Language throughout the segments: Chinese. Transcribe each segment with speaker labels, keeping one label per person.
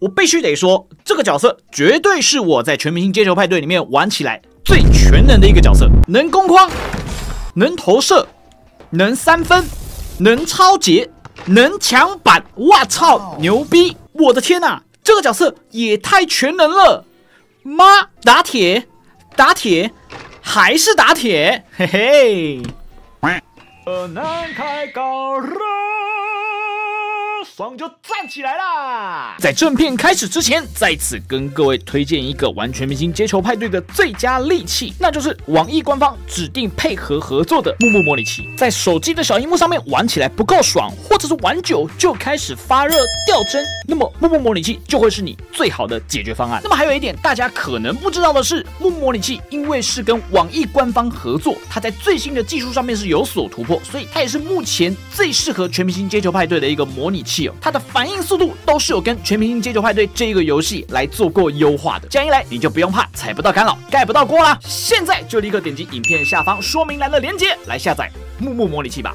Speaker 1: 我必须得说，这个角色绝对是我在全明星接球派对里面玩起来最全能的一个角色，能攻框，能投射，能三分，能超节，能抢板，哇操，牛逼！我的天哪，这个角色也太全能了！妈，打铁，打铁，还是打铁，嘿嘿。南开高热，爽就站起来啦！在正片开始之前，再次跟各位推荐一个玩全明星接球派对的最佳利器，那就是网易官方指定配合合作的木木模拟器。在手机的小萤幕上面玩起来不够爽，或者是玩久就开始发热掉帧，那么木木模拟器就会是你最好的解决方案。那么还有一点大家可能不知道的是，木木模拟器因为是跟网易官方合作，它在最新的技术上面是有所突破，所以它也是目前最适合全明星接球派对的一个模拟器哦。它的反应速度都是有跟全明星接球派对这一个游戏来做过优化的，这样一来你就不用怕踩不到干扰、盖不到锅啦。现在就立刻点击影片下方说明栏的连结来下载木木模拟器吧。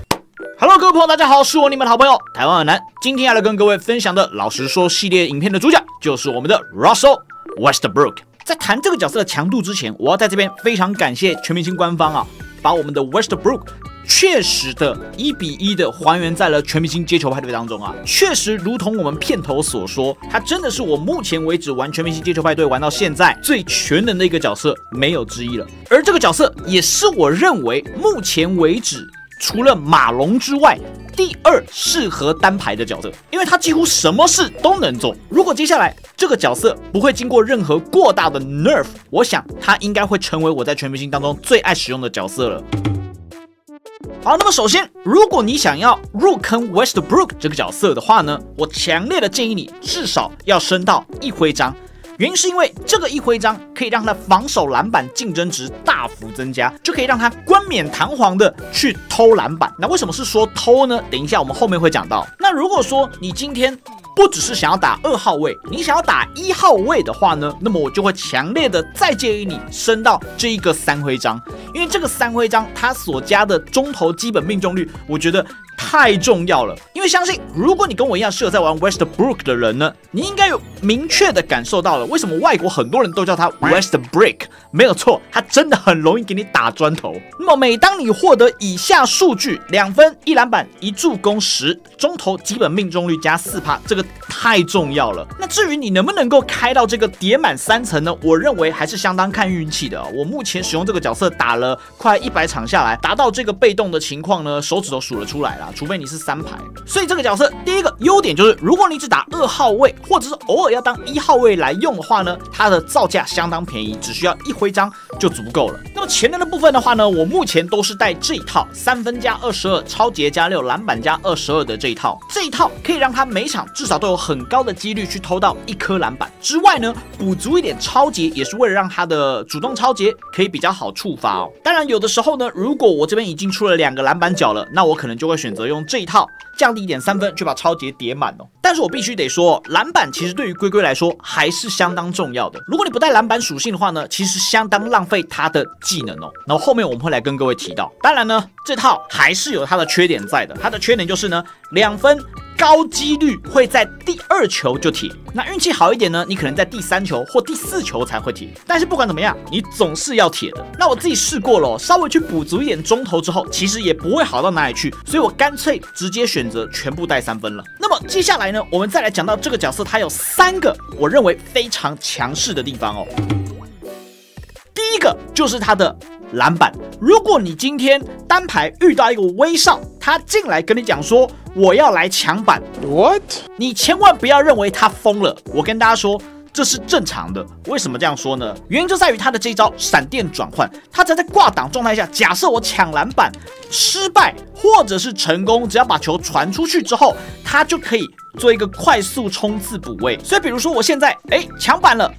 Speaker 1: Hello， 各位朋友，大家好，是我你们的好朋友台湾尔南。今天要来跟各位分享的老实说系列影片的主角就是我们的 Russell Westbrook。在谈这个角色的强度之前，我要在这边非常感谢全明星官方啊，把我们的 Westbrook 确实的1:1的还原在了全明星接球派对当中啊，确实如同我们片头所说，他真的是我目前为止玩全明星接球派对玩到现在最全能的一个角色，没有之一了。而这个角色也是我认为目前为止除了马龙之外第2适合单排的角色，因为他几乎什么事都能做。如果接下来这个角色不会经过任何过大的 nerf， 我想他应该会成为我在全明星当中最爱使用的角色了。好，那么首先，如果你想要入坑 Westbrook 这个角色的话呢，我强烈的建议你至少要升到1徽章。原因是因为这个1徽章可以让他防守篮板竞争值大幅增加，就可以让他冠冕堂皇的去偷篮板。那为什么是说偷呢？等一下我们后面会讲到。那如果说你今天不只是想要打2号位，你想要打1号位的话呢，那么我就会强烈的再建议你升到这一个3徽章，因为这个3徽章它所加的中投基本命中率，我觉得太重要了。因为相信如果你跟我一样是有在玩 Westbrook 的人呢，你应该有明确的感受到了为什么外国很多人都叫他 Westbrook， 没有错，他真的很容易给你打砖头。那么每当你获得以下数据，2分、1篮板、1助攻、10，中投基本命中率加 4%， 这个太重要了。那至于你能不能够开到这个叠满3层呢？我认为还是相当看运气的。我目前使用这个角色打了快100场下来，达到这个被动的情况呢，手指头数了出来啦，除非你是3排。所以这个角色第一个优点就是，如果你只打2号位，或者是偶尔要当1号位来用的话呢，它的造价相当便宜，只需要1徽章就足够了。那么前人的部分的话呢，我目前都是带这一套3分加22，超节加6，篮板加22的这一套。这一套可以让他每场至少都有很高的几率去偷到1颗篮板。之外呢，补足一点超节，也是为了让他的主动超节可以比较好触发哦。当然有的时候呢，如果我这边已经出了2个篮板角了，那我可能就会选择用这一套降低一点3分，去把超节叠满哦。但是我必须得说，篮板其实对于龟龟来说还是相当重要的。如果你不带篮板属性的话呢，其实相当浪费他的技能哦。然后后面我们会来跟各位提到。当然呢，这套还是有它的缺点在的。它的缺点就是呢，2分高几率会在第2球就铁，那运气好一点呢，你可能在第3球或第4球才会铁。但是不管怎么样，你总是要铁的。那我自己试过了，稍微去补足一点中投之后，其实也不会好到哪里去，所以我干脆直接选择全部带3分了。那么接下来呢，我们再来讲到这个角色，它有3个我认为非常强势的地方哦。第一个就是他的篮板。如果你今天单排遇到一个威少，他进来跟你讲说我要来抢板
Speaker 2: ，What？
Speaker 1: 你千万不要认为他疯了。我跟大家说，这是正常的。为什么这样说呢？原因就在于他的这一招闪电转换，他只要在挂挡状态下，假设我抢篮板失败或者是成功，只要把球传出去之后，他就可以做一个快速冲刺补位。所以比如说我现在抢板了。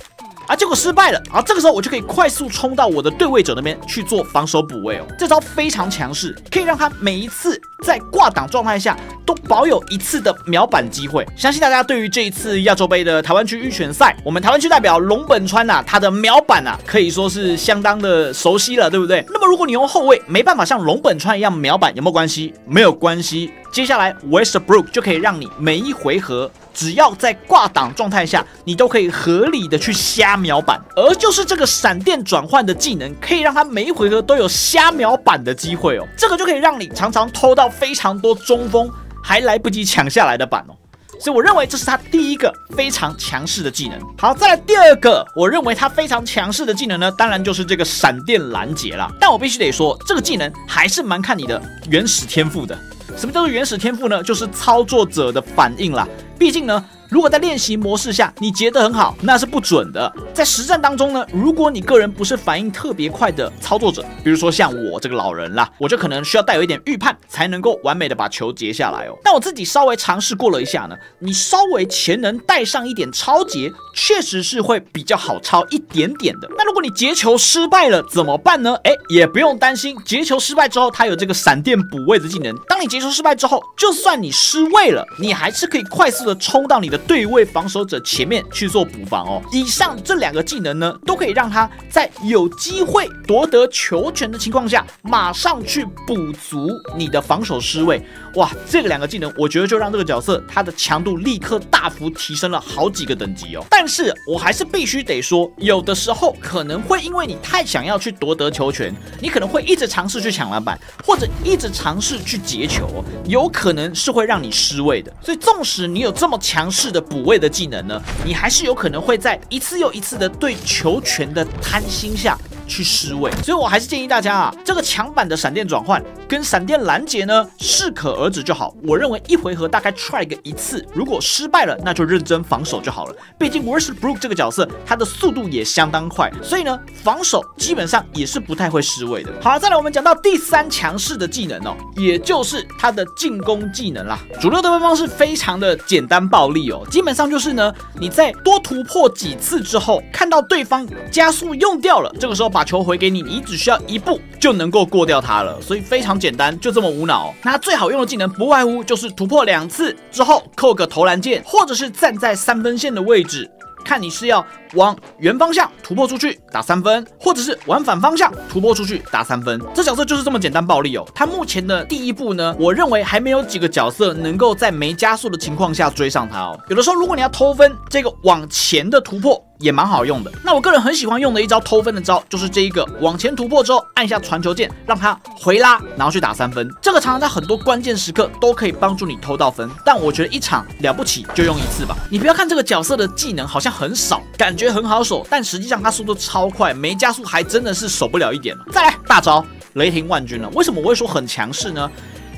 Speaker 1: 结果失败了，这个时候我就可以快速冲到我的对位者那边去做防守补位哦。这招非常强势，可以让他每一次在挂挡状态下都保有1次的秒板机会。相信大家对于这一次亚洲杯的台湾区预选赛，我们台湾区代表龙本川他的秒板可以说是相当的熟悉了，对不对？那么如果你用后卫没办法像龙本川一样秒板，有没有关系？没有关系。接下来 Westbrook 就可以让你每一回合只要在挂档状态下，你都可以合理的去瞎秒板。而就是这个闪电转换的技能，可以让他每一回合都有瞎秒板的机会哦。这个就可以让你常常偷到非常多中锋还来不及抢下来的板哦。所以我认为这是他第一个非常强势的技能。好，再来第二个，我认为他非常强势的技能呢，当然就是这个闪电拦截啦。但我必须得说，这个技能还是蛮看你的原始天赋的。什么叫做原始天赋呢？就是操作者的反应啦。毕竟呢，如果在练习模式下你截得很好，那是不准的。在实战当中呢，如果你个人不是反应特别快的操作者，比如说像我这个老人啦，我就可能需要带有一点预判，才能够完美的把球截下来哦。但我自己稍微尝试过了一下呢，你稍微潜能带上一点超截，确实是会比较好超一点点的。那如果你截球失败了怎么办呢？也不用担心，截球失败之后，它有这个闪电补位的技能。当你截球失败之后，就算你失位了，你还是可以快速的冲到你的对位防守者前面去做补防哦。以上这两个技能呢，都可以让他在有机会夺得球权的情况下，马上去补足你的防守失位。哇，这两个技能，我觉得就让这个角色他的强度立刻大幅提升了好几个等级哦。但是我还是必须得说，有的时候可能会因为你太想要去夺得球权，你可能会一直尝试去抢篮板，或者一直尝试去截球哦，有可能是会让你失位的。所以纵使你有这么强势的补位的技能呢，你还是有可能会在一次又一次的对球权的贪心下去失位。所以我还是建议大家啊，这个强版的闪电转换跟闪电拦截呢，适可而止就好。我认为一回合大概 try 个一次，如果失败了，那就认真防守就好了。毕竟 Westbrook 这个角色，他的速度也相当快，所以呢，防守基本上也是不太会失位的。好了，再来我们讲到第三强势的技能哦，也就是他的进攻技能啦。主流得分方式非常的简单暴力哦，基本上就是呢，你在多突破几次之后，看到对方加速用掉了，这个时候把球回给你，你只需要一步就能够过掉它了，所以非常简单，就这么无脑。那最好用的技能不外乎就是突破2次之后扣个投篮键，或者是站在3分线的位置，看你是要往原方向突破出去打3分，或者是往反方向突破出去打3分。这角色就是这么简单暴力哦。他目前的第一步呢，我认为还没有几个角色能够在没加速的情况下追上他哦。有的时候如果你要偷分，这个往前的突破也蛮好用的。那我个人很喜欢用的一招偷分的招，就是这一个往前突破之后按下传球键，让他回拉，然后去打3分。这个常常在很多关键时刻都可以帮助你偷到分，但我觉得一场了不起就用一次吧。你不要看这个角色的技能好像很少，感觉很好守，但实际上他速度超快，没加速还真的是守不了一点了。再来大招雷霆万钧了，为什么我会说很强势呢？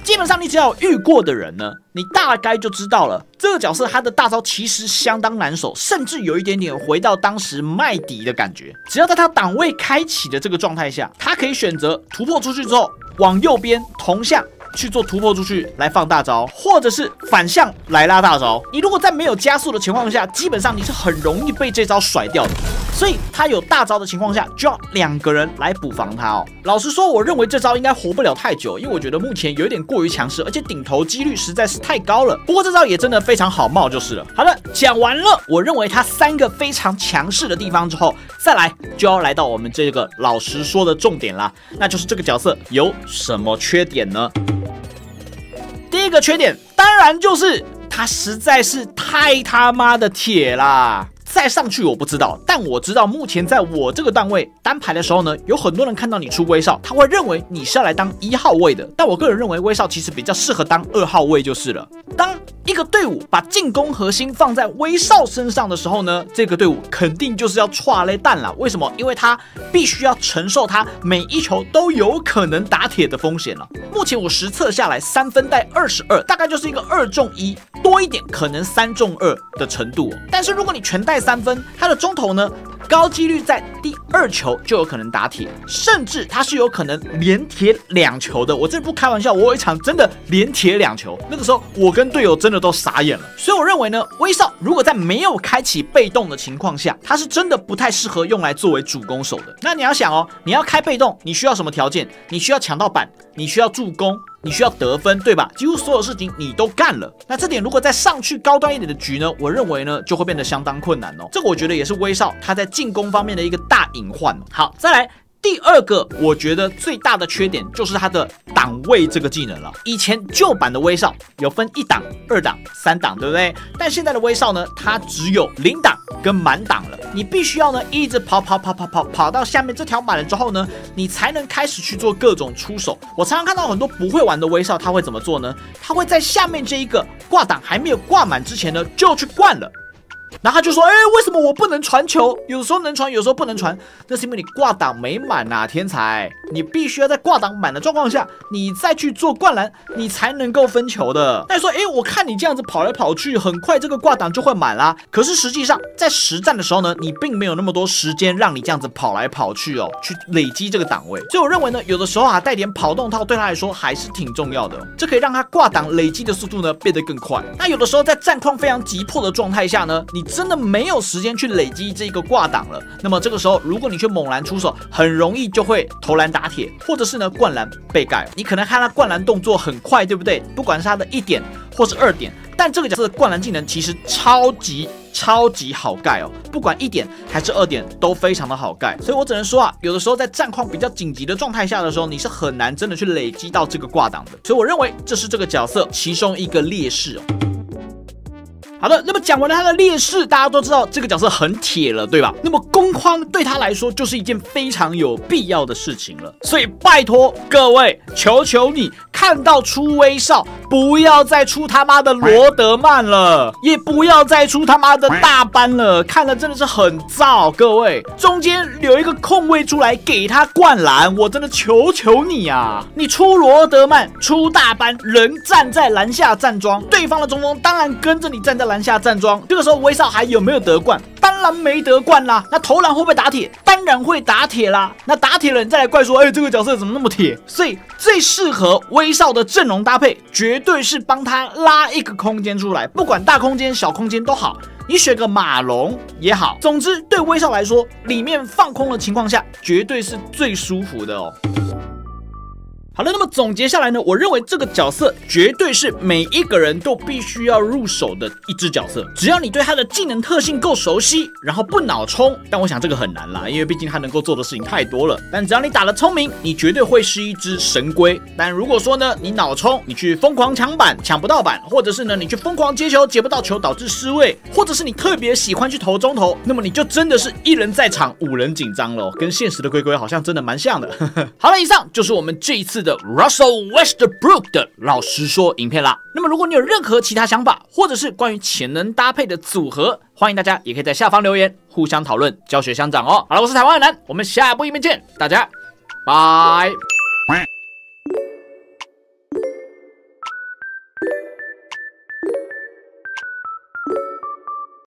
Speaker 1: 基本上你只要有遇过的人呢，你大概就知道了，这个角色他的大招其实相当难守，甚至有一点点回到当时麦迪的感觉。只要在他档位开启的这个状态下，他可以选择突破出去之后往右边同向去做突破出去来放大招，或者是反向来拉大招。你如果在没有加速的情况下，基本上你是很容易被这招甩掉的。所以他有大招的情况下，就要2个人来补防他哦。老实说，我认为这招应该活不了太久，因为我觉得目前有一点过于强势，而且顶头几率实在是太高了。不过这招也真的非常好冒就是了。好的，讲完了我认为他3个非常强势的地方之后，再来就要来到我们这个老实说的重点啦，那就是这个角色有什么缺点呢？第一个缺点当然就是他实在是太他妈的铁啦。再上去我不知道，但我知道目前在我这个段位单排的时候呢，有很多人看到你出威少，他会认为你是要来当1号位的，但我个人认为威少其实比较适合当2号位就是了。当一个队伍把进攻核心放在威少身上的时候呢，这个队伍肯定就是要剉咧蛋了。为什么？因为他必须要承受他每一球都有可能打铁的风险了。目前我实测下来3分带22，大概就是一个2中1，多一点可能3中2的程度哦。但是如果你全带3分，他的中投呢，高几率在第2球就有可能打铁，甚至他是有可能连铁2球的。我这不开玩笑，我有一场真的连铁2球，那个时候我跟队友真的都傻眼了。所以我认为呢，威少如果在没有开启被动的情况下，他是真的不太适合用来作为主攻手的。那你要想哦，你要开被动，你需要什么条件？你需要抢到板，你需要助攻，你需要得分，对吧？几乎所有事情你都干了。那这点如果再上去高端一点的局呢，我认为呢就会变得相当困难哦。这个我觉得也是威少他在进攻方面的一个大隐患哦。好，再来第二个，我觉得最大的缺点就是它的档位这个技能了。以前旧版的威少有分1档、2档、3档，对不对？但现在的威少呢，它只有0档跟满档了。你必须要呢一直跑到下面这条满了之后呢，你才能开始去做各种出手。我常常看到很多不会玩的威少，他会怎么做呢？他会在下面这一个挂档还没有挂满之前呢，就去灌了。然后他就说：“为什么我不能传球？有时候能传，有时候不能传。那是因为你挂档没满啊，天才！你必须要在挂档满的状况下，你再去做灌篮，你才能够分球的。那你说，我看你这样子跑来跑去，很快这个挂档就会满啦。可是实际上，在实战的时候呢，你并没有那么多时间让你这样子跑来跑去哦，去累积这个档位。所以我认为呢，有的时候啊，带点跑动套对他来说还是挺重要的，这可以让他挂档累积的速度呢变得更快。那有的时候在战况非常急迫的状态下呢，你真的没有时间去累积这个挂档了，那么这个时候如果你去猛然出手，很容易就会投篮打铁，或者是呢灌篮被盖。你可能看他灌篮动作很快，对不对？不管是他的1点或是2点，但这个角色的灌篮技能其实超级好盖哦，不管1点还是2点都非常的好盖。所以我只能说啊，有的时候在战况比较紧急的状态下的时候，你是很难真的去累积到这个挂档的。所以我认为这是这个角色其中一个劣势哦。好的，那么讲完了他的劣势，大家都知道这个角色很铁了，对吧？那么攻框对他来说就是一件非常有必要的事情了。所以拜托各位，求求你，看到出威少，不要再出他妈的罗德曼了，也不要再出他妈的大班了，看了真的是很燥。各位，中间留一个空位出来给他灌篮，我真的求求你啊！你出罗德曼，出大班，人站在篮下站桩，对方的中锋当然跟着你站在篮下站桩，这个时候威少还有没有得冠？当然没得冠啦。那投篮会不会打铁？当然会打铁啦。那打铁了，你再来怪说，这个角色怎么那么铁？所以最适合威少的阵容搭配，绝对是帮他拉一个空间出来，不管大空间、小空间都好。你选个马龙也好，总之对威少来说，里面放空的情况下，绝对是最舒服的哦。好了，那么总结下来呢，我认为这个角色绝对是每一个人都必须要入手的一只角色。只要你对他的技能特性够熟悉，然后不脑冲，但我想这个很难啦，因为毕竟他能够做的事情太多了。但只要你打得聪明，你绝对会是一只神龟。但如果说呢，你脑冲，你去疯狂抢板，抢不到板，或者是呢，你去疯狂接球，接不到球导致失位，或者是你特别喜欢去投中投，那么你就真的是1人在场5人紧张了，跟现实的龟龟好像真的蛮像的。好了，以上就是我们这一次的Russell Westbrook 的老实说影片啦。那么如果你有任何其他想法，或者是关于潜能搭配的组合，欢迎大家也可以在下方留言，互相讨论，教学相长哦。好了，我是台湾的南，我们下部影片见，大家拜。